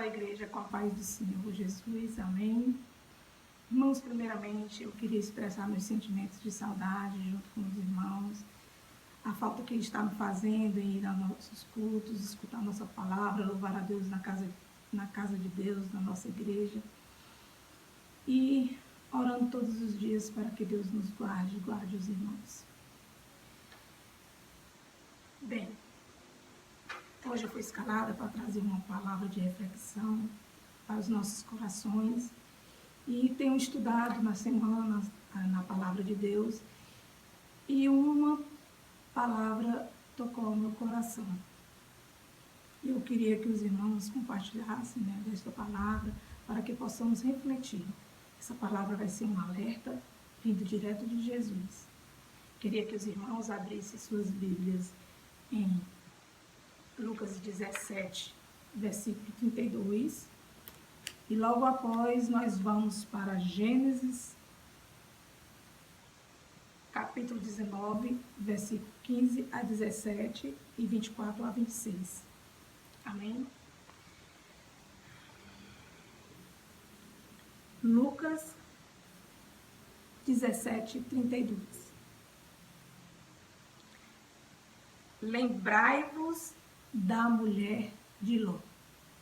a igreja com a paz do Senhor Jesus, amém. Irmãos, primeiramente, eu queria expressar meus sentimentos de saudade junto com os irmãos, a falta que está me fazendo em ir aos nossos cultos, escutar a nossa palavra, louvar a Deus na casa de Deus, na nossa igreja, e orando todos os dias para que Deus nos guarde os irmãos. Bem, hoje eu fui escalada para trazer uma palavra de reflexão para os nossos corações e tenho estudado na semana na palavra de Deus e uma palavra tocou ao meu coração. Eu queria que os irmãos compartilhassem desta palavra para que possamos refletir. Essa palavra vai ser um alerta vindo direto de Jesus. Queria que os irmãos abrissem suas Bíblias em Lucas 17, versículo 32. E logo após nós vamos para Gênesis, capítulo 19, versículo 15 a 17 e 24 a 26. Amém? Lucas 17, 32. Lembrai-vos da mulher de Ló.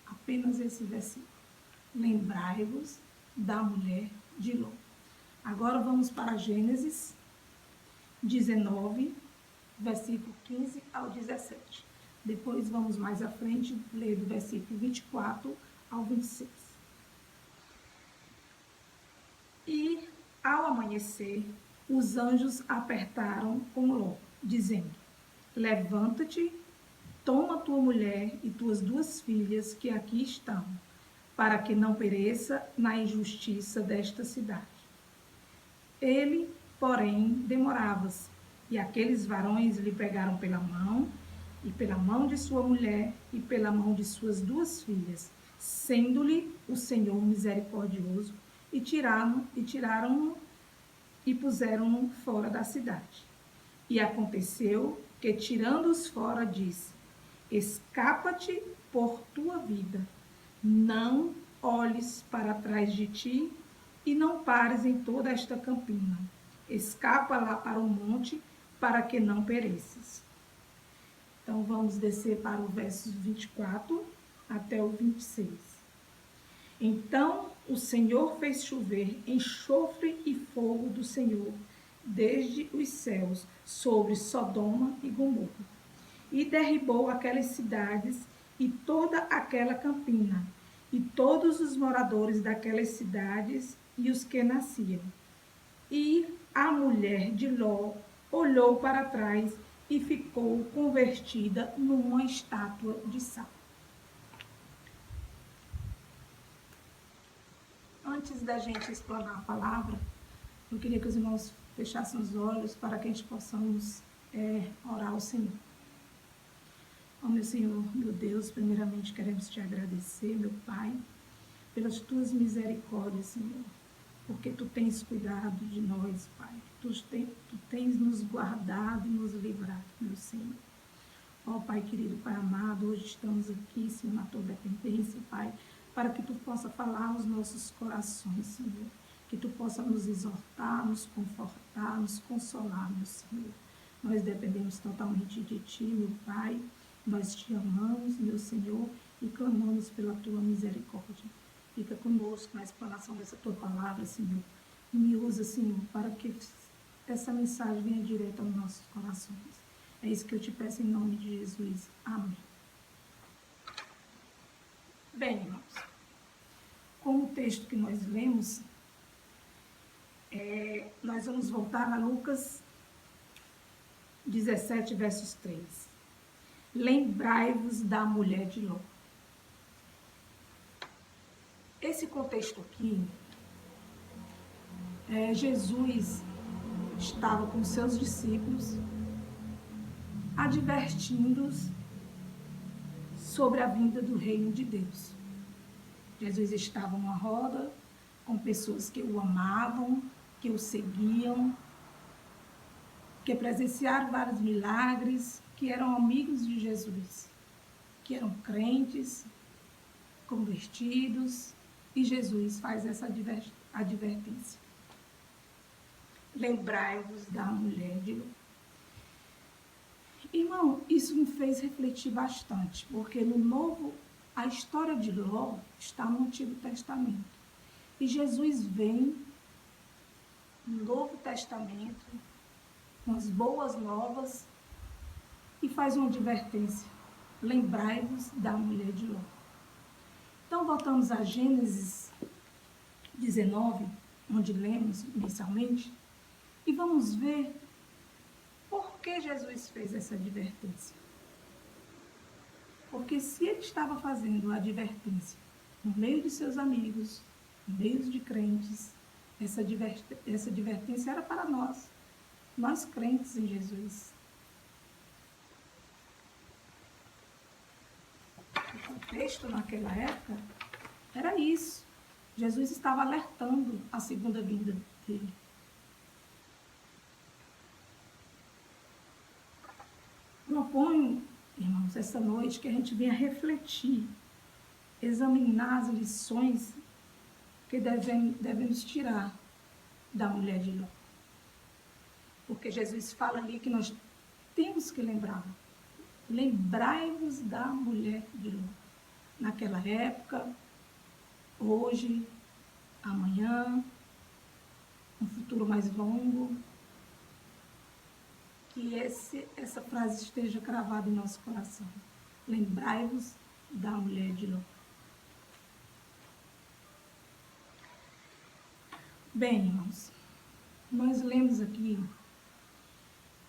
Apenas esse versículo. Lembrai-vos da mulher de Ló. Agora vamos para Gênesis 19, versículo 15 ao 17. Depois vamos mais à frente ler do versículo 24 ao 26. E ao amanhecer, os anjos apertaram com Ló, dizendo: levanta-te, toma tua mulher e tuas 2 filhas que aqui estão, para que não pereça na injustiça desta cidade. Ele, porém, demorava-se, e aqueles varões lhe pegaram pela mão, e pela mão de sua mulher, e pela mão de suas 2 filhas, sendo-lhe o Senhor misericordioso, e tiraram-no e puseram-no fora da cidade. E aconteceu que, tirando-os fora, disse: escapa-te por tua vida, não olhes para trás de ti e não pares em toda esta campina. Escapa lá para o monte, para que não pereças. Então vamos descer para o verso 24 até o 26. Então o Senhor fez chover enxofre e fogo do Senhor desde os céus sobre Sodoma e Gomorra, e derribou aquelas cidades e toda aquela campina, e todos os moradores daquelas cidades e os que nasciam. E a mulher de Ló olhou para trás e ficou convertida numa estátua de sal. Antes da gente explorar a palavra, eu queria que os irmãos fechassem os olhos para que a gente possamos orar ao Senhor. Ó meu Senhor, meu Deus, primeiramente queremos te agradecer, meu Pai, pelas tuas misericórdias, Senhor, porque tu tens cuidado de nós, Pai. Tu tens nos guardado e nos livrado, meu Senhor. Ó Pai querido, Pai amado, hoje estamos aqui, Senhor, na tua dependência, Pai, para que tu possa falar aos nossos corações, Senhor. Que tu possa nos exortar, nos confortar, nos consolar, meu Senhor. Nós dependemos totalmente de ti, meu Pai. Nós te amamos, meu Senhor, e clamamos pela tua misericórdia. Fica conosco na explanação dessa tua palavra, Senhor. E me usa, Senhor, para que essa mensagem venha direto aos nossos corações. É isso que eu te peço em nome de Jesus. Amém. Bem, irmãos, como o texto que nós lemos, nós vamos voltar a Lucas 17, versos 3. Lembrai-vos da mulher de Ló. Esse contexto aqui, Jesus estava com seus discípulos, advertindo-os sobre a vinda do reino de Deus. Jesus estava numa roda com pessoas que o amavam, que o seguiam, que presenciaram vários milagres, que eram amigos de Jesus, que eram crentes, convertidos, e Jesus faz essa advertência. Lembrai-vos da mulher de Ló. Irmão, isso me fez refletir bastante, porque a história de Ló está no Antigo Testamento. E Jesus vem no Novo Testamento, com as boas novas, e faz uma advertência. Lembrai-vos da mulher de Ló. Então, voltamos a Gênesis 19, onde lemos inicialmente, e vamos ver por que Jesus fez essa advertência. Porque se ele estava fazendo a advertência no meio de seus amigos, no meio de crentes, essa advertência era para nós crentes em Jesus. O contexto naquela época era isso. Jesus estava alertando a segunda vinda dele. Proponho, irmãos, essa noite que a gente venha refletir, examinar as lições que devemos tirar da mulher de Ló. Porque Jesus fala ali que nós temos que lembrar. Lembrai-vos da mulher de Ló. Naquela época, hoje, amanhã, um futuro mais longo. Que essa frase esteja cravada em nosso coração. Lembrai-vos da mulher de Ló. Bem, irmãos, nós lemos aqui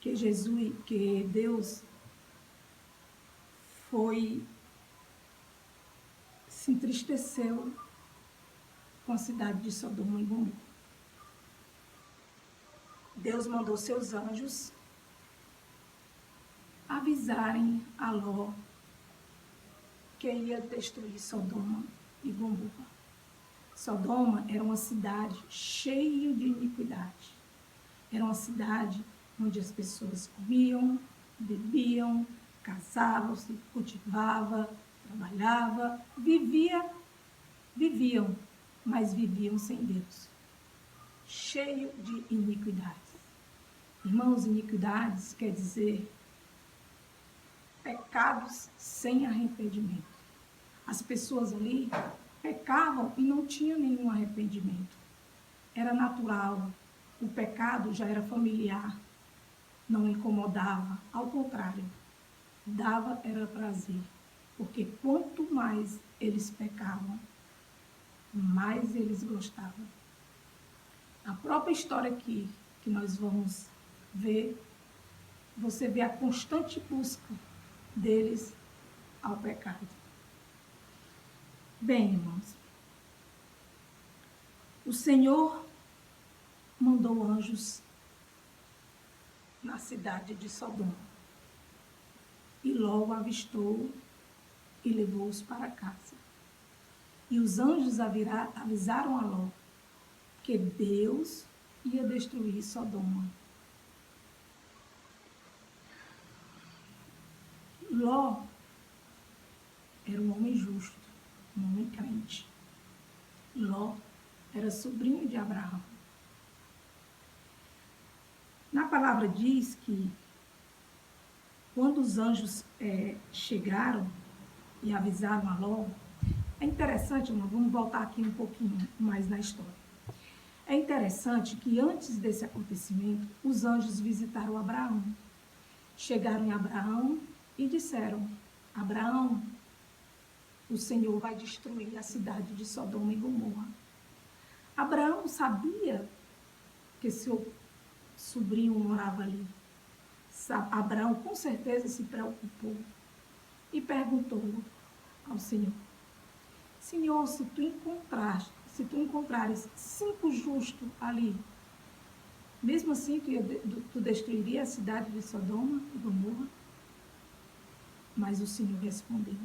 que Deus se entristeceu com a cidade de Sodoma e Gomorra. Deus mandou seus anjos avisarem a Ló que ia destruir Sodoma e Gomorra. Sodoma era uma cidade cheia de iniquidade. Era uma cidade onde as pessoas comiam, bebiam, casavam-se, cultivavam, trabalhavam, viviam, mas viviam sem Deus. Cheio de iniquidades. Irmãos, iniquidades quer dizer pecados sem arrependimento. As pessoas ali pecavam e não tinham nenhum arrependimento. Era natural. O pecado já era familiar. Não incomodava. Ao contrário, era prazer. Porque quanto mais eles pecavam, mais eles gostavam. A própria história aqui que nós vamos ver, você vê a constante busca deles ao pecado. Bem, irmãos, o Senhor mandou anjos na cidade de Sodoma. E Ló avistou e levou-os para casa. E os anjos avisaram a Ló que Deus ia destruir Sodoma. Ló era um homem justo, um homem crente. Ló era sobrinho de Abraão. Na palavra diz que quando os anjos chegaram e avisaram a Ló, é interessante, irmão, vamos voltar aqui um pouquinho mais na história. É interessante que antes desse acontecimento, os anjos visitaram Abraão. Chegaram em Abraão e disseram: Abraão, o Senhor vai destruir a cidade de Sodoma e Gomorra. Abraão sabia que seu sobrinho morava ali. Abraão com certeza se preocupou e perguntou ao Senhor: Senhor, se tu encontrares 5 justos ali, mesmo assim tu destruiria a cidade de Sodoma e Gomorra? Mas o Senhor respondeu: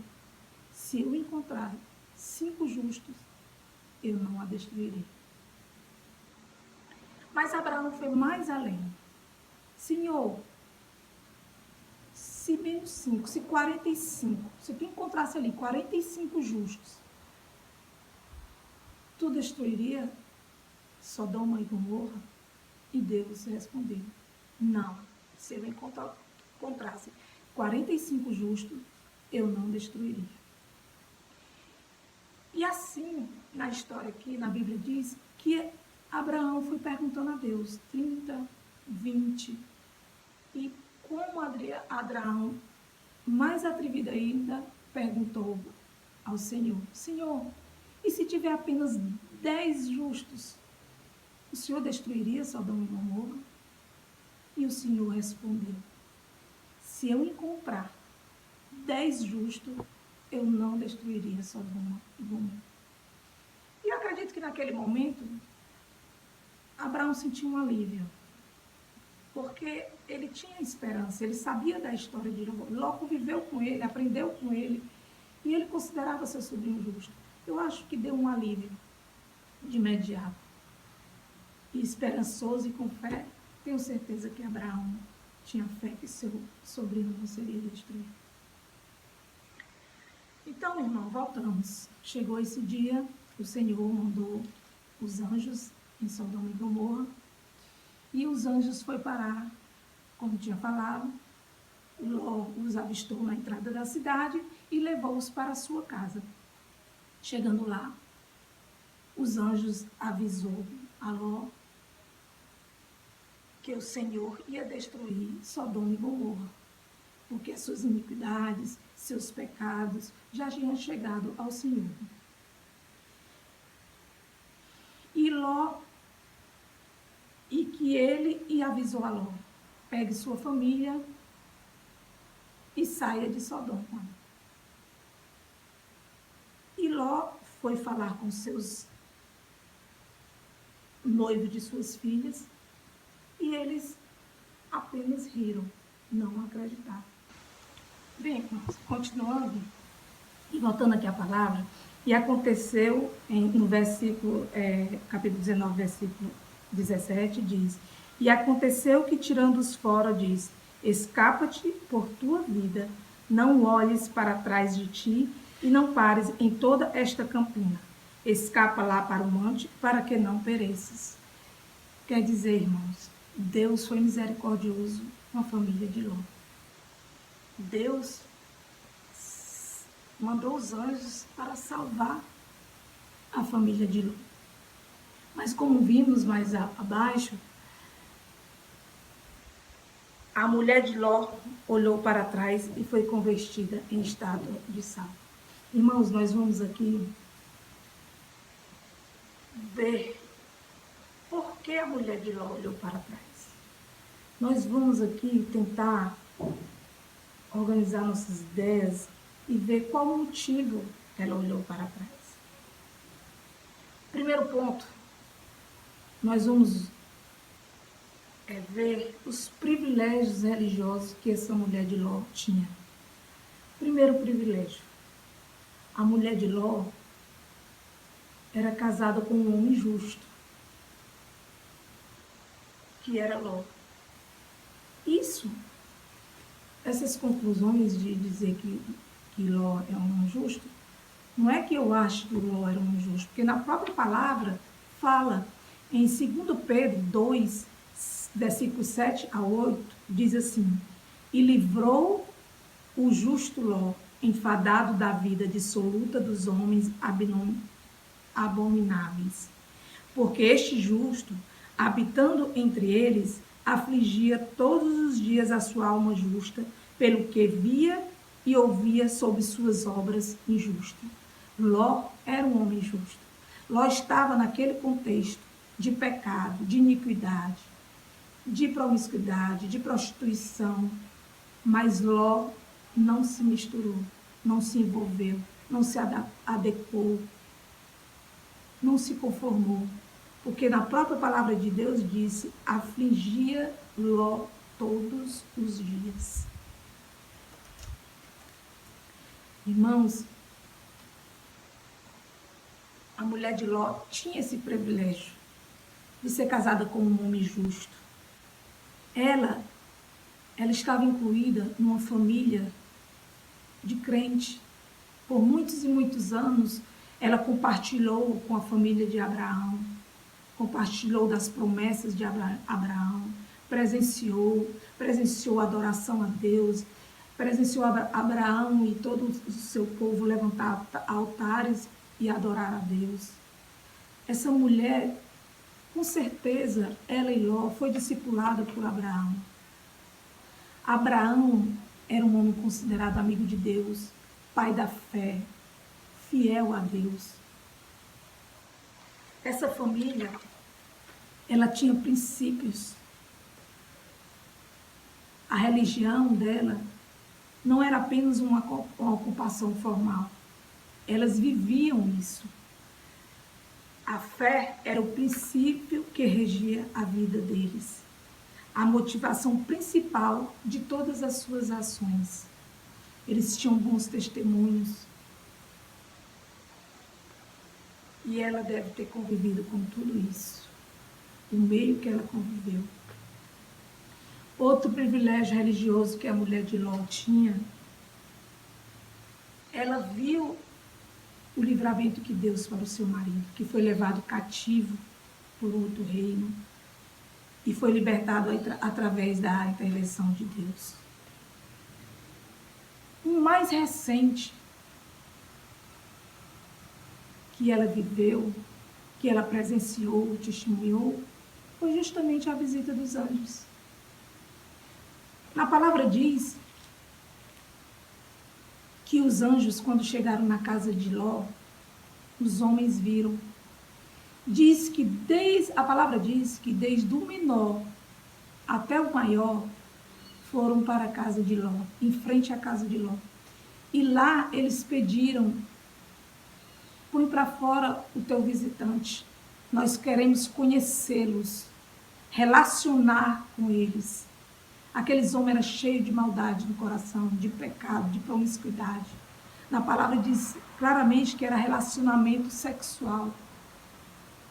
se eu encontrar 5 justos, eu não a destruirei. Mas Abraão foi mais além. Senhor, se menos 5, se 45, se tu encontrasse ali 45 justos, tu destruiria Sodoma e Gomorra? E Deus respondeu, não, se eu encontrasse 45 justos, eu não destruiria. E assim, na história aqui, na Bíblia diz que Abraão foi perguntando a Deus, 30, 20, e como Abraão, mais atrevido ainda, perguntou ao Senhor, Senhor, e se tiver apenas 10 justos, o Senhor destruiria Sodoma e Gomorra? E o Senhor respondeu, se eu encontrar 10 justos, eu não destruiria Sodoma e Gomorra. E eu acredito que naquele momento, Abraão sentiu um alívio, porque ele tinha esperança, ele sabia da história de Ló. Ló conviveu com ele, aprendeu com ele, e ele considerava seu sobrinho justo. Eu acho que deu um alívio de imediato. E esperançoso e com fé, tenho certeza que Abraão tinha fé que seu sobrinho não seria destruído. Então, irmão, voltamos. Chegou esse dia, o Senhor mandou os anjos em Sodoma e Gomorra, e os anjos foi parar, como tinha falado, Ló os avistou na entrada da cidade e levou-os para a sua casa. Chegando lá, os anjos avisou a Ló que o Senhor ia destruir Sodoma e Gomorra, porque as suas iniquidades, seus pecados já tinham chegado ao Senhor. E que ele avisou a Ló, pegue sua família e saia de Sodoma. E Ló foi falar com seus noivos de suas filhas, e eles apenas riram, não acreditaram. Bem, continuando, e voltando aqui à palavra, e aconteceu, no versículo, capítulo 19, versículo 17, diz, e aconteceu que, tirando-os fora, diz, escapa-te por tua vida, não olhes para trás de ti, e não pares em toda esta campina. Escapa lá para o monte, para que não pereças. Quer dizer, irmãos, Deus foi misericordioso com a família de Ló. Deus mandou os anjos para salvar a família de Ló. Mas como vimos mais abaixo, a mulher de Ló olhou para trás e foi convertida em estátua de sal. Irmãos, nós vamos aqui ver por que a mulher de Ló olhou para trás. Nós vamos aqui tentar organizar nossas ideias e ver qual o motivo ela olhou para trás. Primeiro ponto, nós vamos ver os privilégios religiosos que essa mulher de Ló tinha. Primeiro privilégio, a mulher de Ló era casada com um homem justo, que era Ló. Essas conclusões de dizer que Ló é um homem justo, não é que eu acho que Ló era um homem justo, porque na própria palavra fala, em 2 Pedro 2, versículos 7 a 8, diz assim, e livrou o justo Ló, enfadado da vida dissoluta dos homens abomináveis, porque este justo, habitando entre eles, afligia todos os dias a sua alma justa, pelo que via e ouvia sobre suas obras injustas. Ló era um homem justo. Ló estava naquele contexto de pecado, de iniquidade, de promiscuidade, de prostituição, mas Ló não se misturou, não se envolveu, não se adequou, não se conformou, porque na própria palavra de Deus disse, afligia Ló todos os dias. Irmãos, a mulher de Ló tinha esse privilégio de ser casada com um homem justo. Ela estava incluída numa família de crente. Por muitos e muitos anos, Ela compartilhou com a família de Abraão, compartilhou das promessas de Abraão, presenciou a adoração a Deus, presenciou Abraão e todo o seu povo levantar altares e adorar a Deus. Essa mulher, com certeza, ela e Ló foi discipulada por Abraão. Abraão era um homem considerado amigo de Deus, pai da fé, fiel a Deus. Essa família, ela tinha princípios. A religião dela não era apenas uma ocupação formal. Elas viviam isso. A fé era o princípio que regia a vida deles. A motivação principal de todas as suas ações. Eles tinham bons testemunhos. E ela deve ter convivido com tudo isso. O meio que ela conviveu. Outro privilégio religioso que a mulher de Ló tinha, ela viu o livramento que Deus para o seu marido, que foi levado cativo por outro reino e foi libertado através da intervenção de Deus. O mais recente que ela viveu, que ela presenciou, testemunhou, foi justamente a visita dos anjos. Na palavra diz que os anjos, quando chegaram na casa de Ló, os homens viram. A palavra diz que desde o menor até o maior foram para a casa de Ló, em frente à casa de Ló. E lá eles pediram: põe para fora o teu visitante. Nós queremos conhecê-los, relacionar com eles. Aqueles homens eram cheios de maldade no coração, de pecado, de promiscuidade. Na palavra diz claramente que era relacionamento sexual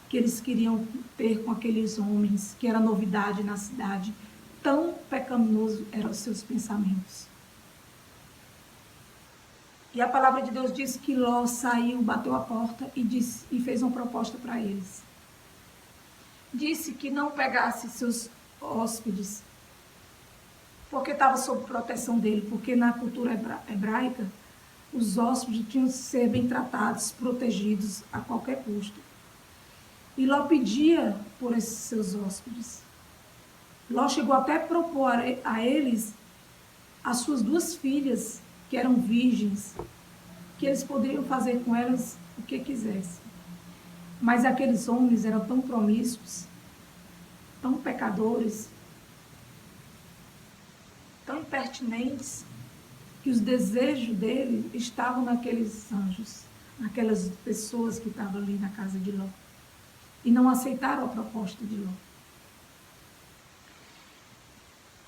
que eles queriam ter com aqueles homens, que era novidade na cidade. Tão pecaminoso eram os seus pensamentos. E a palavra de Deus diz que Ló saiu, bateu a porta e fez uma proposta para eles. Disse que não pegasse seus hóspedes, porque estava sob proteção dele, porque na cultura hebraica, os hóspedes tinham que ser bem tratados, protegidos a qualquer custo. E Ló pedia por esses seus hóspedes. Ló chegou até a propor a eles as suas 2 filhas, que eram virgens, que eles poderiam fazer com elas o que quisessem. Mas aqueles homens eram tão promíscuos, tão pecadores, tão impertinentes, que os desejos dele estavam naqueles anjos, naquelas pessoas que estavam ali na casa de Ló. E não aceitaram a proposta de Ló.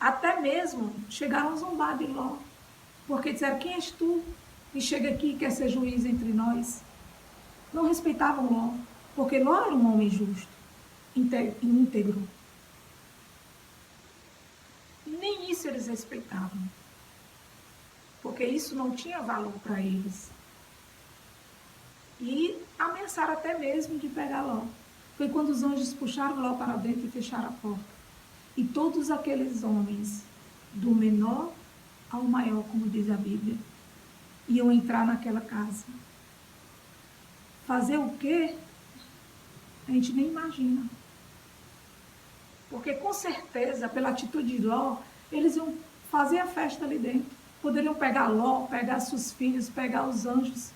Até mesmo chegaram a zombar de Ló, porque disseram: quem és tu que chega aqui e quer ser juiz entre nós? Não respeitavam Ló, porque Ló era um homem justo, íntegro. Nem isso eles respeitavam, porque isso não tinha valor para eles. E ameaçaram até mesmo de pegar Ló. Foi quando os anjos puxaram Ló para dentro e fecharam a porta. E todos aqueles homens, do menor ao maior, como diz a Bíblia, iam entrar naquela casa. Fazer o quê? A gente nem imagina. Porque com certeza, pela atitude de Ló, eles iam fazer a festa ali dentro. Poderiam pegar Ló, pegar seus filhos, pegar os anjos.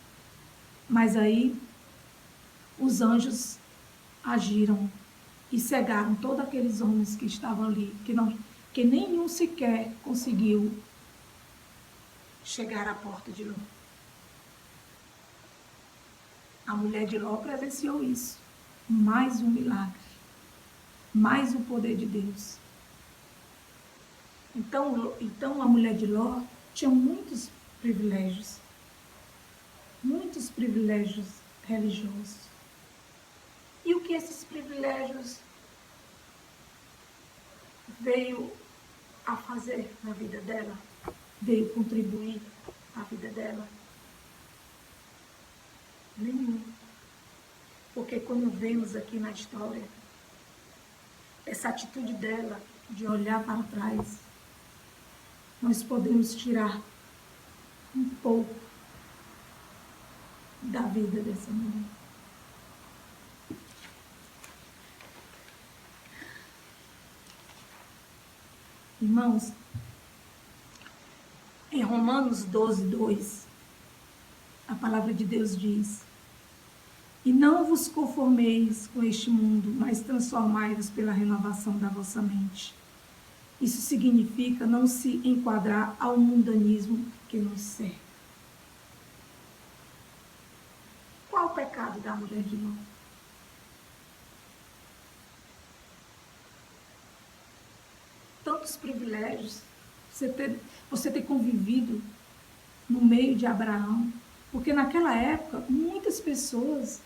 Mas aí, os anjos agiram e cegaram todos aqueles homens que estavam ali, que nenhum sequer conseguiu chegar à porta de Ló. A mulher de Ló presenciou isso. Mais um milagre. Mais um poder de Deus. Então a mulher de Ló tinha muitos privilégios religiosos. E o que esses privilégios veio a fazer na vida dela? Veio contribuir na vida dela? Nenhum. Porque quando vemos aqui na história, essa atitude dela de olhar para trás, nós podemos tirar um pouco da vida dessa mulher. Irmãos, em Romanos 12:2, a palavra de Deus diz: e não vos conformeis com este mundo, mas transformai-vos pela renovação da vossa mente. Isso significa não se enquadrar ao mundanismo que nos cerca. Qual o pecado da mulher de Ló? Tantos privilégios, você ter convivido no meio de Abraão, porque naquela época muitas pessoas,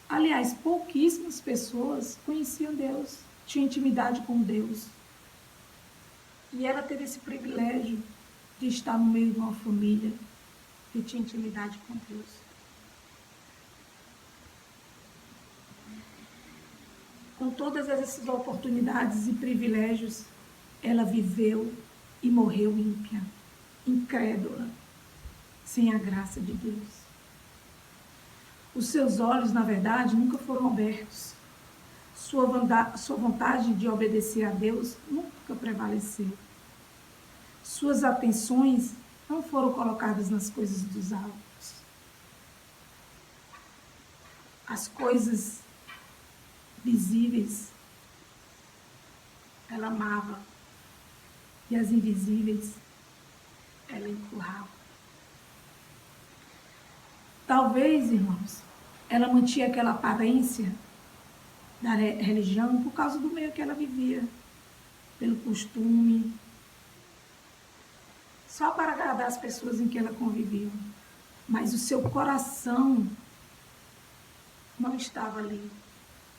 aliás, pouquíssimas pessoas conheciam Deus, tinham intimidade com Deus. E ela teve esse privilégio de estar no meio de uma família que tinha intimidade com Deus. Com todas essas oportunidades e privilégios, ela viveu e morreu ímpia, incrédula, sem a graça de Deus. Os seus olhos, na verdade, nunca foram abertos. Sua vontade de obedecer a Deus nunca prevaleceu. Suas atenções não foram colocadas nas coisas dos altos. As coisas visíveis ela amava, e as invisíveis ela empurrava. Talvez, irmãos, ela mantinha aquela aparência da religião por causa do meio que ela vivia, pelo costume, só para agradar as pessoas em que ela convivia. Mas o seu coração não estava ali.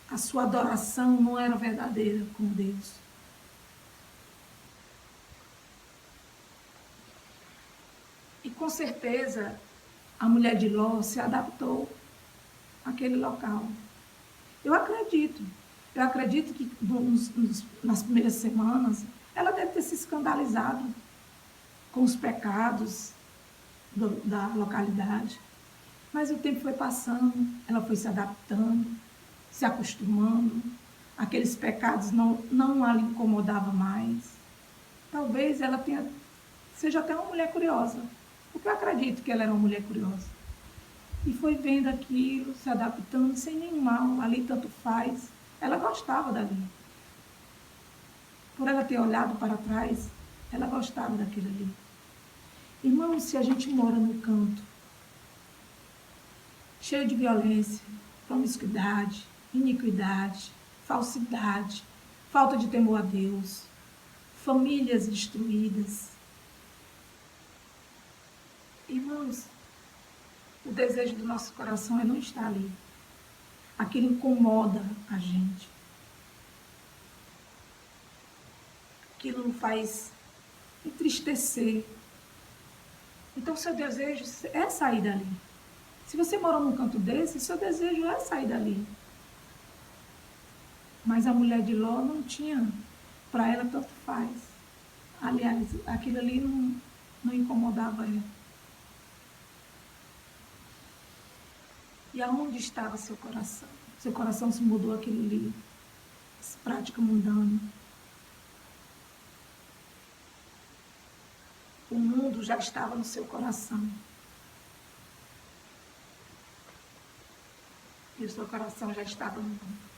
A sua adoração não era verdadeira com Deus. E com certeza a mulher de Ló se adaptou àquele local. Eu acredito que nas primeiras semanas ela deve ter se escandalizado com os pecados da localidade. Mas o tempo foi passando, ela foi se adaptando, se acostumando. Aqueles pecados não a incomodavam mais. Talvez ela seja até uma mulher curiosa, porque eu acredito que ela era uma mulher curiosa. E foi vendo aquilo, se adaptando, sem nenhum mal, ali tanto faz. Ela gostava dali. Por ela ter olhado para trás, ela gostava daquilo ali. Irmãos, se a gente mora num canto cheio de violência, promiscuidade, iniquidade, falsidade, falta de temor a Deus, famílias destruídas, irmãos, o desejo do nosso coração é não estar ali. Aquilo incomoda a gente. Aquilo nos faz entristecer. Então, seu desejo é sair dali. Se você mora num canto desse, seu desejo é sair dali. Mas a mulher de Ló não tinha, para ela tanto faz. Aliás, aquilo ali não incomodava ela. E aonde estava seu coração? Seu coração se mudou aquilo ali, essa prática mundana. O mundo já estava no seu coração. E o seu coração já estava no mundo.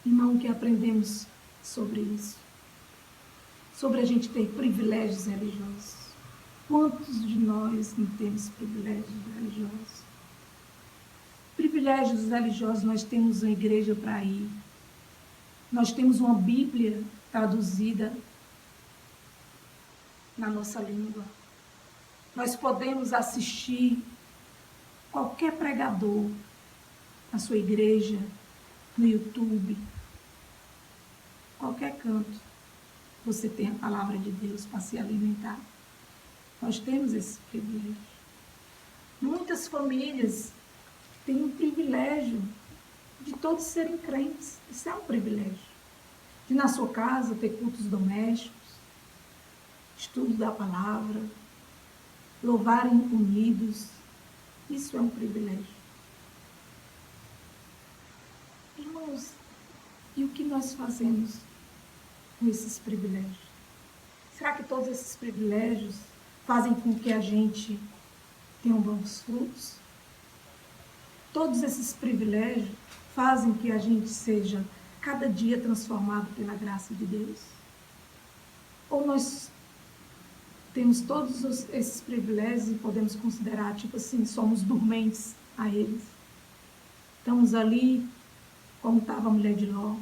Irmão, o que aprendemos sobre isso? Sobre a gente ter privilégios religiosos. Quantos de nós não temos privilégios religiosos? Privilégios religiosos, nós temos uma igreja para ir. Nós temos uma Bíblia traduzida na nossa língua. Nós podemos assistir qualquer pregador na sua igreja, no YouTube, qualquer canto. Você tem a palavra de Deus para se alimentar. Nós temos esse privilégio. Muitas famílias tem o privilégio de todos serem crentes. Isso é um privilégio. De na sua casa ter cultos domésticos, estudo da palavra, louvarem unidos. Isso é um privilégio. Irmãos, e o que nós fazemos com esses privilégios? Será que todos esses privilégios fazem com que a gente tenha bons frutos? Todos esses privilégios fazem que a gente seja cada dia transformado pela graça de Deus? Ou nós temos todos esses privilégios e podemos considerar, tipo assim, somos dormentes a eles? Estamos ali, como estava a mulher de Ló,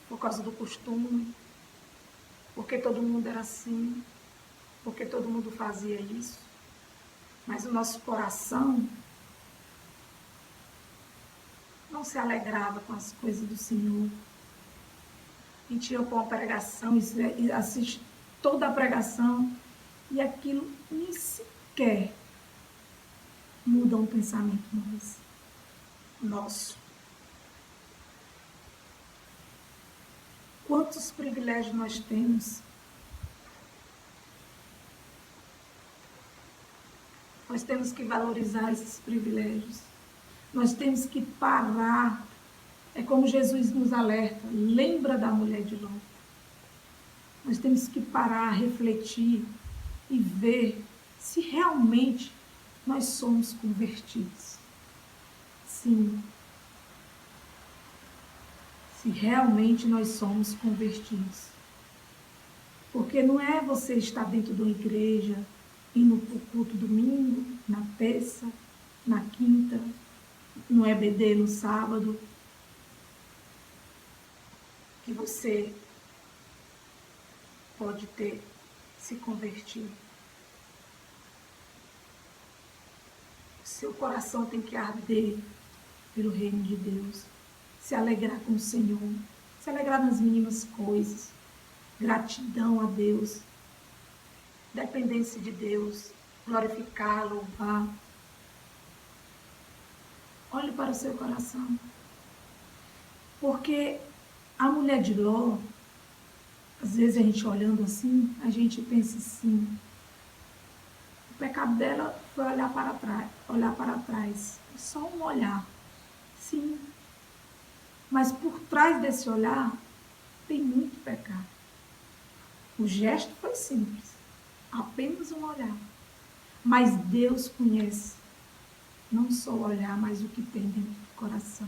por causa do costume, porque todo mundo era assim, porque todo mundo fazia isso. Mas o nosso coração não se alegrava com as coisas do Senhor. A gente ia com a pregação e assiste toda a pregação e aquilo nem sequer muda um pensamento nosso. Quantos privilégios nós temos? Nós temos que valorizar esses privilégios. Nós temos que parar. É como Jesus nos alerta. Lembra da mulher de Ló. Nós temos que parar, refletir e ver se realmente nós somos convertidos. Sim. Se realmente nós somos convertidos. Porque não é você estar dentro de uma igreja, indo para o culto domingo, na terça, na quinta, no EBD no sábado, que você pode ter se convertido. Seu coração tem que arder pelo reino de Deus, se alegrar com o Senhor, se alegrar nas mínimas coisas, gratidão a Deus, dependência de Deus, glorificar, louvar. Olhe para o seu coração. Porque a mulher de Ló, às vezes a gente olhando assim, a gente pensa assim, o pecado dela foi olhar para trás. Só um olhar. Sim. Mas por trás desse olhar, tem muito pecado. O gesto foi simples. Apenas um olhar. Mas Deus conhece não só o olhar, mas o que tem dentro do coração.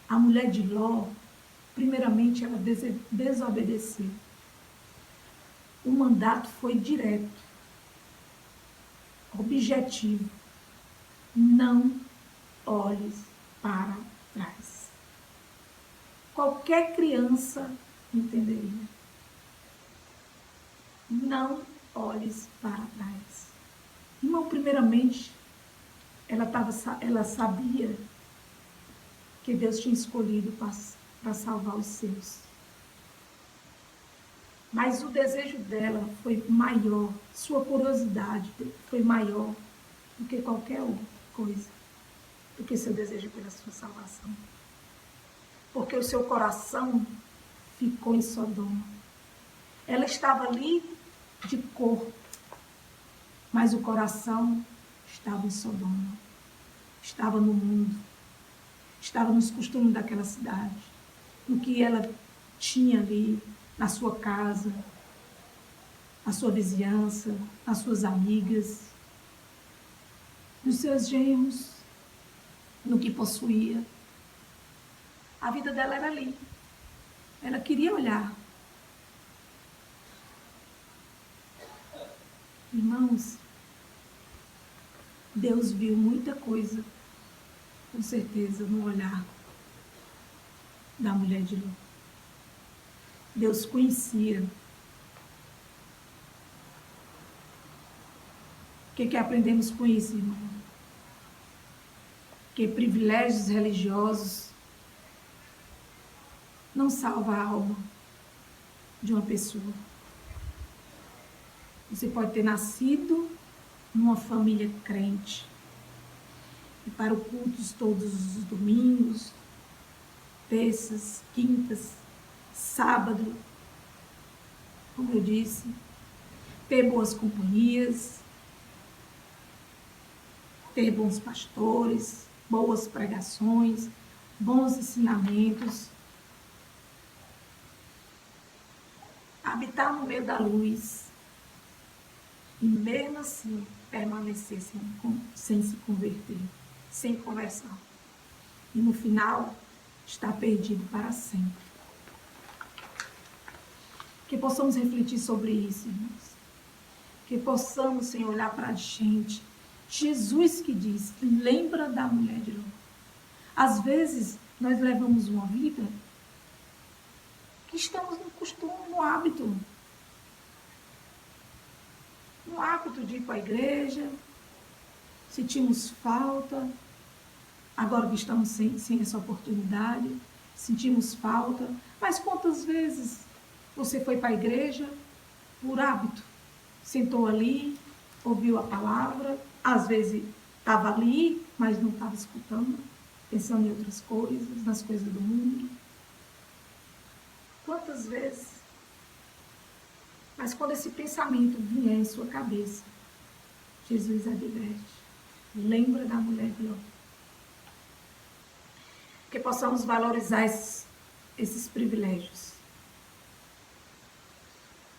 A mulher de Ló, primeiramente, ela desobedeceu. O mandato foi direto, objetivo. Não olhes para trás. Qualquer criança entenderia. Não olhes para trás. Irmão, primeiramente, ela sabia que Deus tinha escolhido para salvar os seus. Mas o desejo dela foi maior, sua curiosidade foi maior do que qualquer outra coisa, do que seu desejo pela sua salvação. Porque o seu coração ficou em Sodoma. Ela estava ali de corpo, mas o coração estava em Sodoma, estava no mundo, estava nos costumes daquela cidade, no que ela tinha ali na sua casa, na sua vizinhança, nas suas amigas, nos seus genros, no que possuía. A vida dela era ali. Ela queria olhar. Irmãos, Deus viu muita coisa, com certeza, no olhar da mulher de Ló. Deus conhecia. O que aprendemos com isso, irmão? Que privilégios religiosos não salvam a alma de uma pessoa. Você pode ter nascido numa família crente, e para o cultos todos os domingos, terças, quintas, sábado, como eu disse, ter boas companhias, ter bons pastores, boas pregações, bons ensinamentos, habitar no meio da luz e mesmo assim permanecer sem se converter, sem conversar. E no final, estar perdido para sempre. Que possamos refletir sobre isso, irmãos. Que possamos, Senhor, olhar para a gente. Jesus que diz, lembra da mulher de Ló. Às vezes, nós levamos uma vida que estamos no costume, no hábito de ir para a igreja, sentimos falta, agora que estamos sem essa oportunidade, sentimos falta, mas quantas vezes você foi para a igreja por hábito, sentou ali, ouviu a palavra, às vezes estava ali, mas não estava escutando, pensando em outras coisas, nas coisas do mundo. Quantas vezes? Mas quando esse pensamento vier em sua cabeça, Jesus adverte, lembra da mulher de Ló. Que possamos valorizar esses privilégios,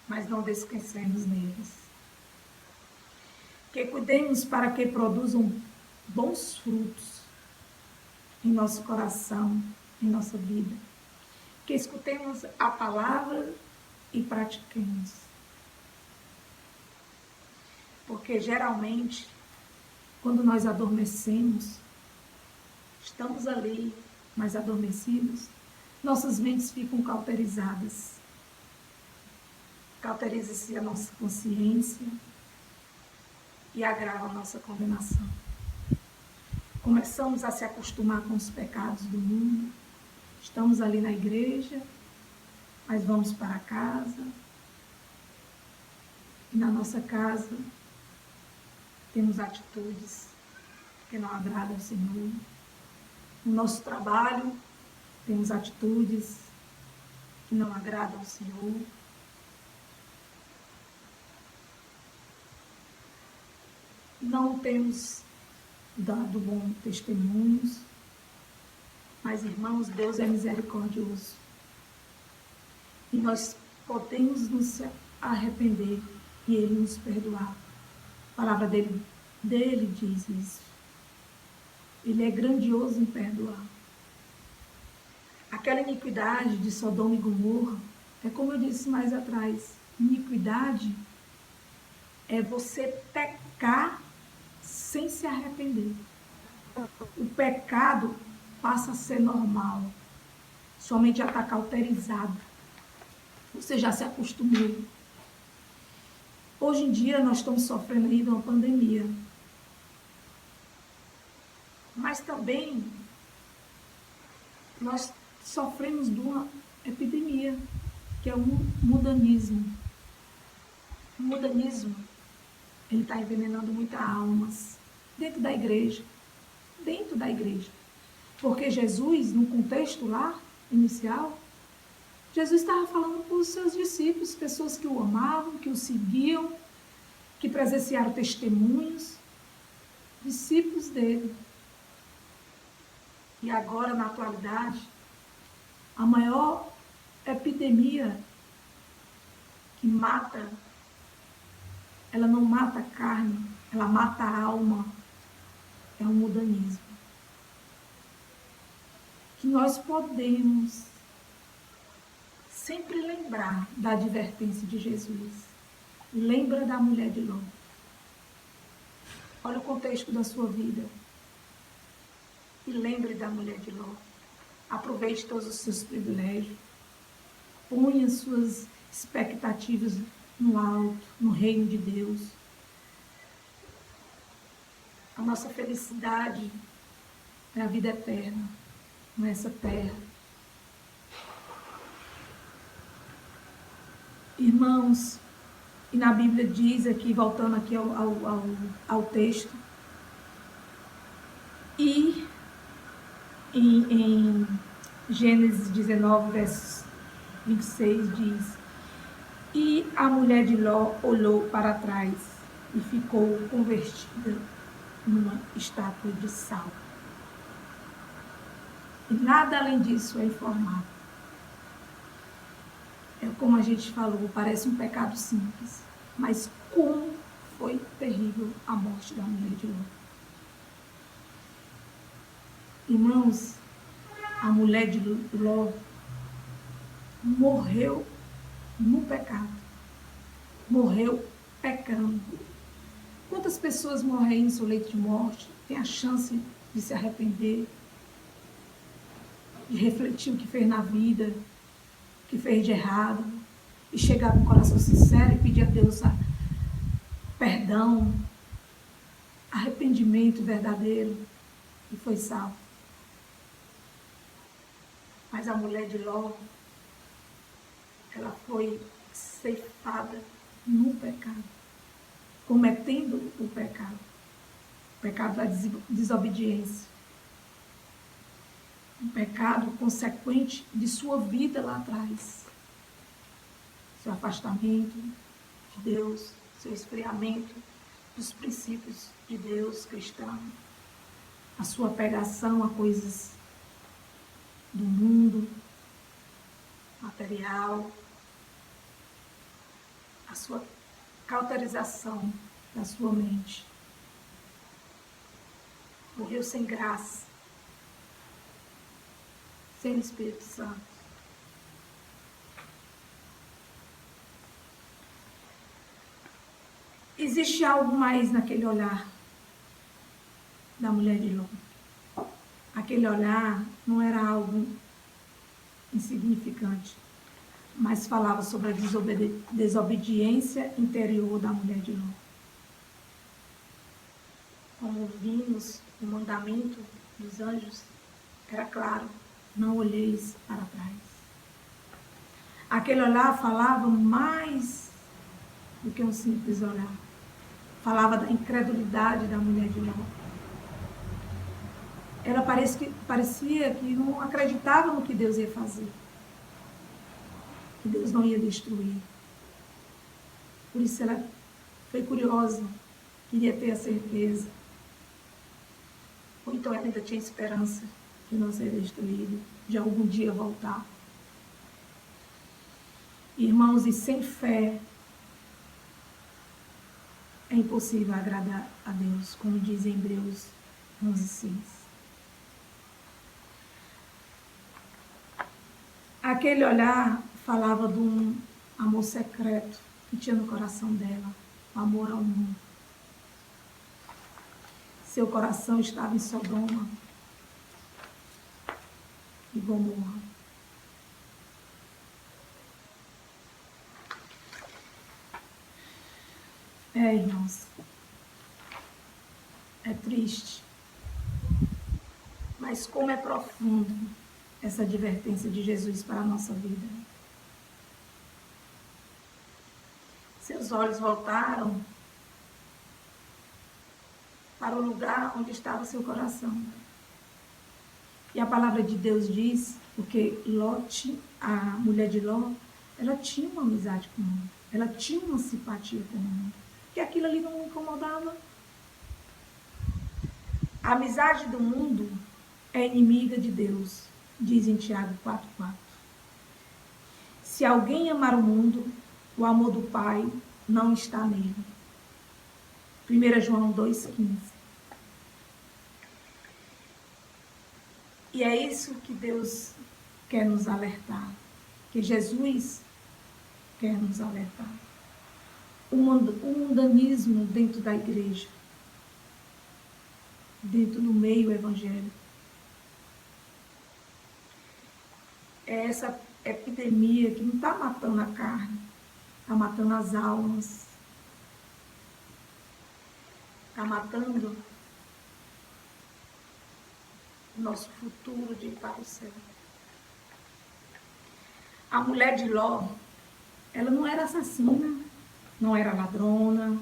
mas não descansemos neles. Que cuidemos para que produzam bons frutos em nosso coração, em nossa vida. Que escutemos a palavra e pratiquemos. Porque geralmente, quando nós adormecemos, estamos ali, mas adormecidos, nossas mentes ficam cauterizadas. Cauteriza-se a nossa consciência e agrava a nossa condenação. Começamos a se acostumar com os pecados do mundo. Estamos ali na igreja, mas vamos para casa. E na nossa casa temos atitudes que não agradam ao Senhor. No nosso trabalho temos atitudes que não agradam ao Senhor. Não temos dado bons testemunhos, mas, irmãos, Deus é misericordioso. E nós podemos nos arrepender e Ele nos perdoar. A palavra dele diz isso. Ele é grandioso em perdoar. Aquela iniquidade de Sodoma e Gomorra, é como eu disse mais atrás, iniquidade é você pecar sem se arrepender. O pecado passa a ser normal. Somente já está cauterizado. Você já se acostumou. Hoje em dia nós estamos sofrendo aí de uma pandemia. Mas também nós sofremos de uma epidemia, que é o mudanismo. O mudanismo, ele está envenenando muitas almas dentro da igreja. Dentro da igreja. Porque Jesus, no contexto lá, inicial, Jesus estava falando para os seus discípulos, pessoas que o amavam, que o seguiam, que presenciaram testemunhos, discípulos dele. E agora, na atualidade, a maior epidemia que mata, ela não mata a carne, ela mata a alma, é o mudanismo. Que nós podemos sempre lembrar da advertência de Jesus. Lembra da mulher de Ló. Olha o contexto da sua vida. E lembre da mulher de Ló. Aproveite todos os seus privilégios. Ponha suas expectativas no alto, no reino de Deus. A nossa felicidade é a vida eterna, nessa terra. Irmãos, e na Bíblia diz aqui, voltando aqui ao texto, E em Gênesis 19, versos 26 diz: E a mulher de Ló olhou para trás e ficou convertida numa estátua de sal. E nada além disso é informado. É como a gente falou, parece um pecado simples, mas como foi terrível a morte da mulher de Ló. Irmãos, a mulher de Ló morreu no pecado, morreu pecando. Quantas pessoas morrem em seu leito de morte, têm a chance de se arrepender, de refletir o que fez na vida, o que fez de errado, e chegar com o coração sincero e pedir a Deus perdão, arrependimento verdadeiro, e foi salvo. Mas a mulher de Ló, ela foi ceifada no pecado, cometendo o pecado da desobediência, um pecado consequente de sua vida lá atrás, seu afastamento de Deus, seu esfriamento dos princípios de Deus cristão, a sua apegação a coisas do mundo, material, a sua cauterização da sua mente. Morreu sem graça, sem o Espírito Santo. Existe algo mais naquele olhar da mulher de Ló. Aquele olhar não era algo insignificante, mas falava sobre a desobediência interior da mulher de Ló. Como vimos, o mandamento dos anjos era claro: não olheis para trás. Aquele olhar falava mais do que um simples olhar. Falava da incredulidade da mulher de Ló. Ela parecia que não acreditava no que Deus ia fazer, que Deus não ia destruir. Por isso ela foi curiosa, queria ter a certeza. Ou então ela ainda tinha esperança de não ser destruído, de algum dia voltar. Irmãos, e sem fé é impossível agradar a Deus, como diz em Hebreus 11:6. Aquele olhar falava de um amor secreto que tinha no coração dela, o amor ao mundo. Seu coração estava em Sodoma e Gomorra. Irmãos, é triste, mas como é profundo essa advertência de Jesus para a nossa vida. Seus olhos voltaram para o lugar onde estava seu coração. E a palavra de Deus diz, porque a mulher de Ló, ela tinha uma amizade com o mundo, ela tinha uma simpatia com o mundo, que aquilo ali não incomodava. A amizade do mundo é inimiga de Deus, diz em Tiago 4:4. Se alguém amar o mundo, o amor do Pai não está nele. 1 João 2,15. E é isso que Deus quer nos alertar, que Jesus quer nos alertar. O mundanismo dentro da igreja, dentro do meio evangélico, é essa epidemia que não está matando a carne, está matando as almas, está matando o nosso futuro de ir para o céu. A mulher de Ló, ela não era assassina, não era ladrona,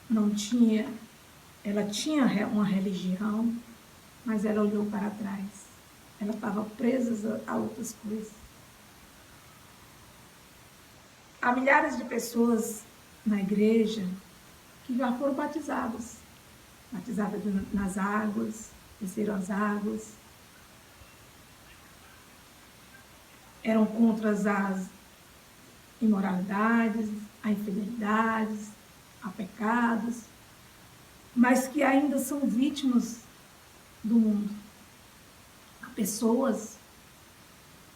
não tinha Ela tinha uma religião, mas ela olhou para trás. Ela estava presa a outras coisas. Há milhares de pessoas na igreja que já foram batizadas nas águas, desceram as águas, eram contra as imoralidades, a infidelidades, a pecados, mas que ainda são vítimas do mundo. Há pessoas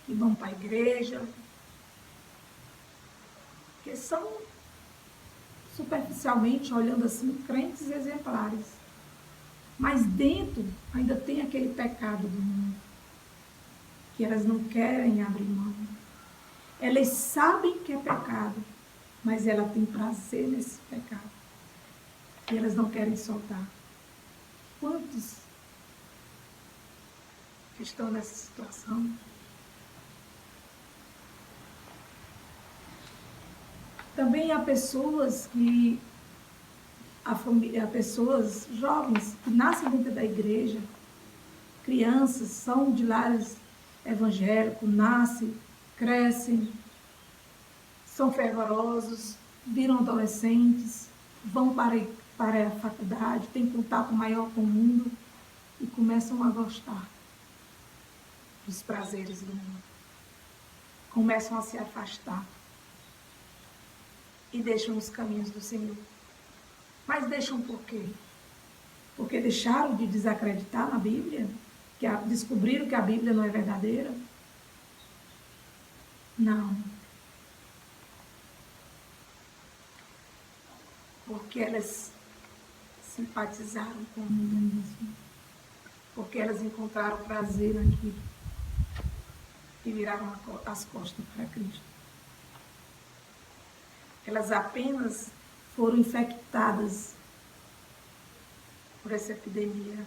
que vão para a igreja, que são, superficialmente, olhando assim, crentes exemplares. Mas dentro ainda tem aquele pecado do mundo, que elas não querem abrir mão. Elas sabem que é pecado, mas ela tem prazer nesse pecado. E elas não querem soltar. Quantos que estão nessa situação? Também há pessoas há pessoas jovens que nascem dentro da igreja, crianças, são de lares evangélicos, nascem, crescem, são fervorosos, viram adolescentes, vão para a faculdade, têm contato maior com o mundo e começam a gostar dos prazeres do mundo. Começam a se afastar e deixam os caminhos do Senhor. Mas deixam por quê? Porque deixaram de desacreditar na Bíblia? Descobriram que a Bíblia não é verdadeira? Não. Porque elas simpatizaram com o mundanismo. Porque elas encontraram prazer naquilo e viraram as costas para Cristo. Elas apenas foram infectadas por essa epidemia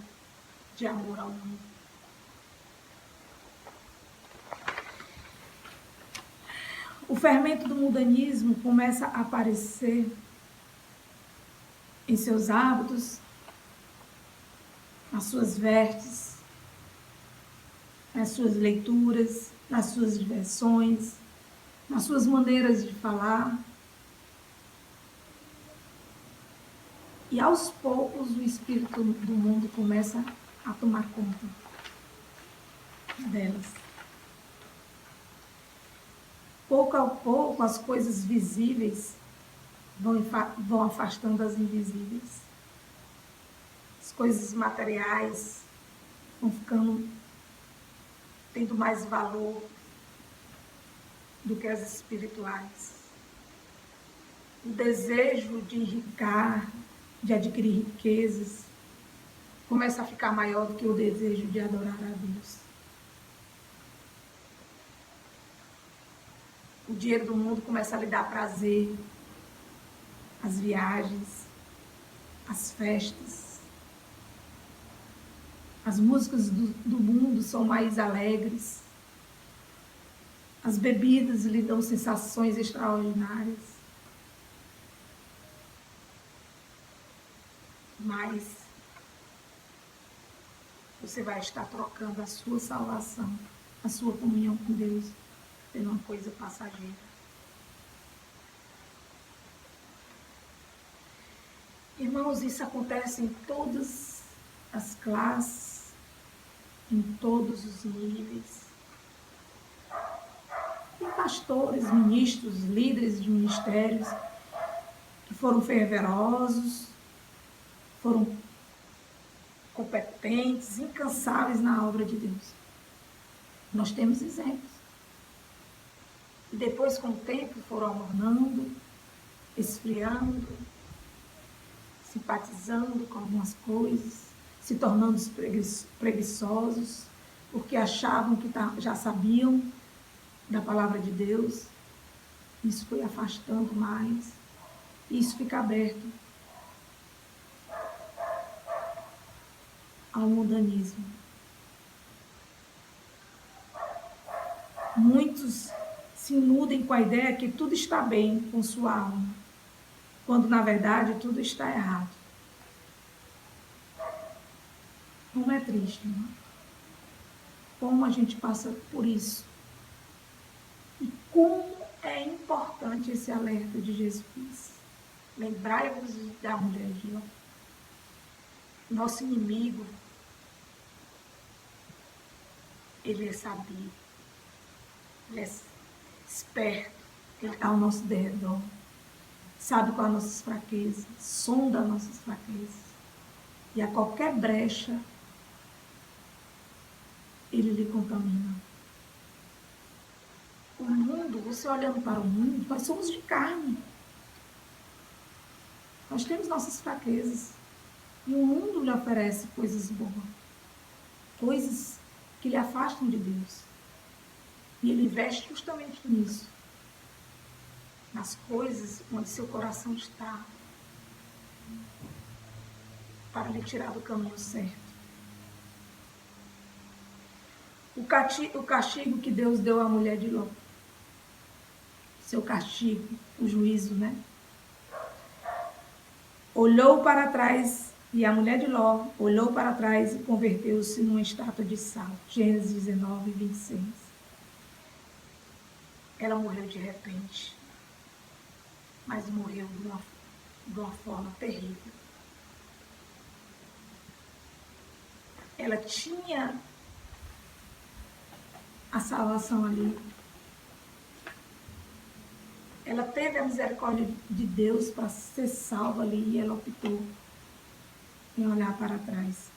de amor ao mundo. O fermento do mundanismo começa a aparecer em seus hábitos, nas suas vestes, nas suas leituras, nas suas diversões, nas suas maneiras de falar. E aos poucos o espírito do mundo começa a tomar conta delas. Pouco a pouco as coisas visíveis vão afastando as invisíveis. As coisas materiais vão ficando, tendo mais valor do que as espirituais. O desejo de enriquecer, de adquirir riquezas, começa a ficar maior do que o desejo de adorar a Deus. O dinheiro do mundo começa a lhe dar prazer, as viagens, as festas. As músicas do mundo são mais alegres. As bebidas lhe dão sensações extraordinárias. Mas você vai estar trocando a sua salvação, a sua comunhão com Deus, por uma coisa passageira. Irmãos, isso acontece em todas as classes, em todos os níveis. Tem pastores, ministros, líderes de ministérios que foram fervorosos, foram competentes, incansáveis na obra de Deus. Nós temos exemplos. E depois, com o tempo, foram amornando, esfriando, simpatizando com algumas coisas, se tornando preguiçosos, porque achavam que já sabiam da palavra de Deus. Isso foi afastando mais. E isso fica aberto ao mundanismo. Muitos se iludem com a ideia que tudo está bem com sua alma, quando na verdade tudo está errado. Como é triste, não é? Como a gente passa por isso. E como é importante esse alerta de Jesus. Lembrai-vos da mulher de Ló. Nosso inimigo, ele é sabido, ele é esperto, ele está ao nosso redor, sabe qual é as nossas fraquezas, sonda as nossas fraquezas. E a qualquer brecha, ele lhe contamina. O mundo, você olhando para o mundo, nós somos de carne. Nós temos nossas fraquezas. E o mundo lhe oferece coisas boas, coisas que lhe afastam de Deus. E ele investe justamente nisso, nas coisas onde seu coração está, para lhe tirar do caminho certo. O castigo que Deus deu à mulher de Ló, seu castigo, o juízo, né? Olhou para trás, e a mulher de Ló olhou para trás e converteu-se numa estátua de sal. Gênesis 19, 26. Ela morreu de repente, mas morreu de uma forma terrível. Ela tinha a salvação ali. Ela teve a misericórdia de Deus para ser salva ali e ela optou em olhar para trás.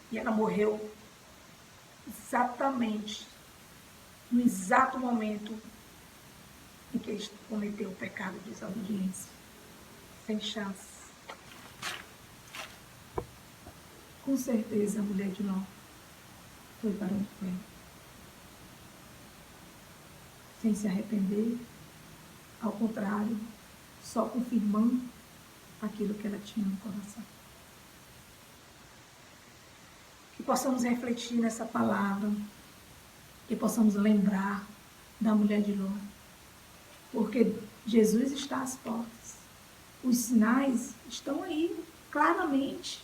E ela morreu exatamente no exato momento em que cometeu o pecado de desobediência. Sem chance. Com certeza a mulher de Ló foi para o inferno. Sem se arrepender, ao contrário, só confirmando aquilo que ela tinha no coração. Que possamos refletir nessa palavra, que possamos lembrar da mulher de Ló, porque Jesus está às portas. Os sinais estão aí, claramente.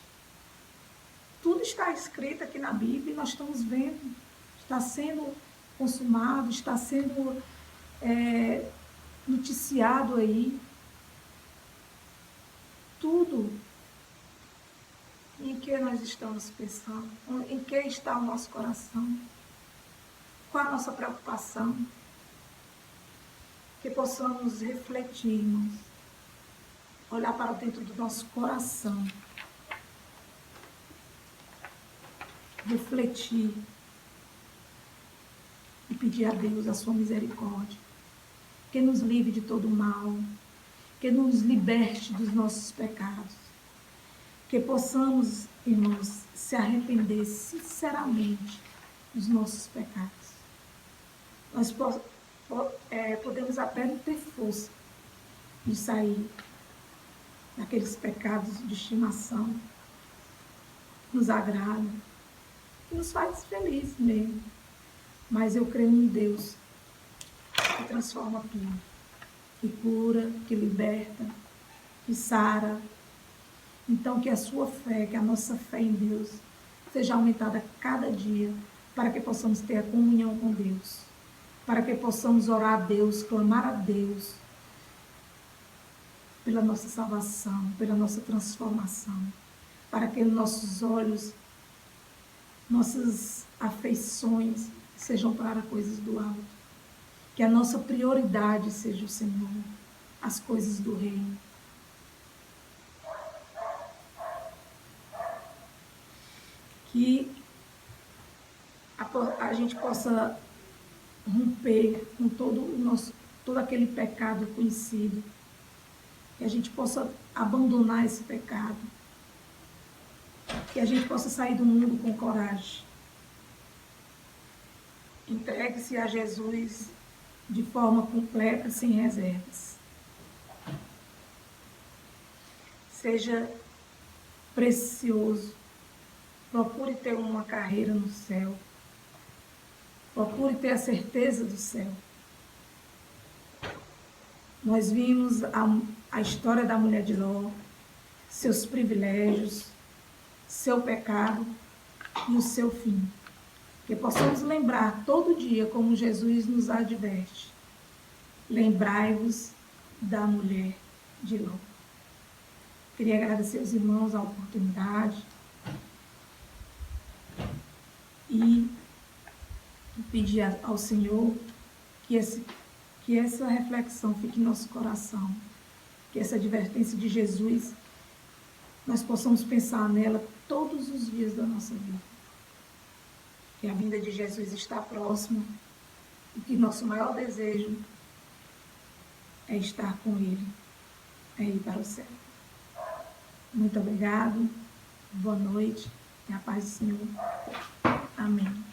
Tudo está escrito aqui na Bíblia e nós estamos vendo. Está sendo consumado, está sendo noticiado aí. Tudo. Em que nós estamos pensando? Em que está o nosso coração? Qual a nossa preocupação? Que possamos refletir, irmãos. Olhar para dentro do nosso coração. Refletir. E pedir a Deus a sua misericórdia. Que nos livre de todo mal. Que nos liberte dos nossos pecados. Que possamos, irmãos, se arrepender sinceramente dos nossos pecados. Nós podemos até não ter força de sair daqueles pecados de estimação que nos agradam, que nos faz felizes mesmo. Mas eu creio em Deus, que transforma tudo, que cura, que liberta, que sara. Então, que a sua fé, que a nossa fé em Deus seja aumentada cada dia, para que possamos ter a comunhão com Deus, para que possamos orar a Deus, clamar a Deus pela nossa salvação, pela nossa transformação, para que nossos olhos, nossas afeições sejam para coisas do alto, que a nossa prioridade seja o Senhor, as coisas do reino. Que a gente possa romper com todo aquele pecado conhecido, que a gente possa abandonar esse pecado, que a gente possa sair do mundo com coragem. Entregue-se a Jesus de forma completa, sem reservas. Seja precioso. Procure ter uma carreira no céu. Procure ter a certeza do céu. Nós vimos a história da mulher de Ló. seus privilégios, seu pecado e o seu fim. Que possamos lembrar todo dia como Jesus nos adverte. Lembrai-vos da mulher de Ló. Queria agradecer aos irmãos a oportunidade e pedir ao Senhor que essa reflexão fique em nosso coração, que essa advertência de Jesus, nós possamos pensar nela todos os dias da nossa vida. Que a vinda de Jesus está próxima e que nosso maior desejo é estar com Ele, é ir para o céu. Muito obrigado, boa noite e a paz do Senhor. Amém.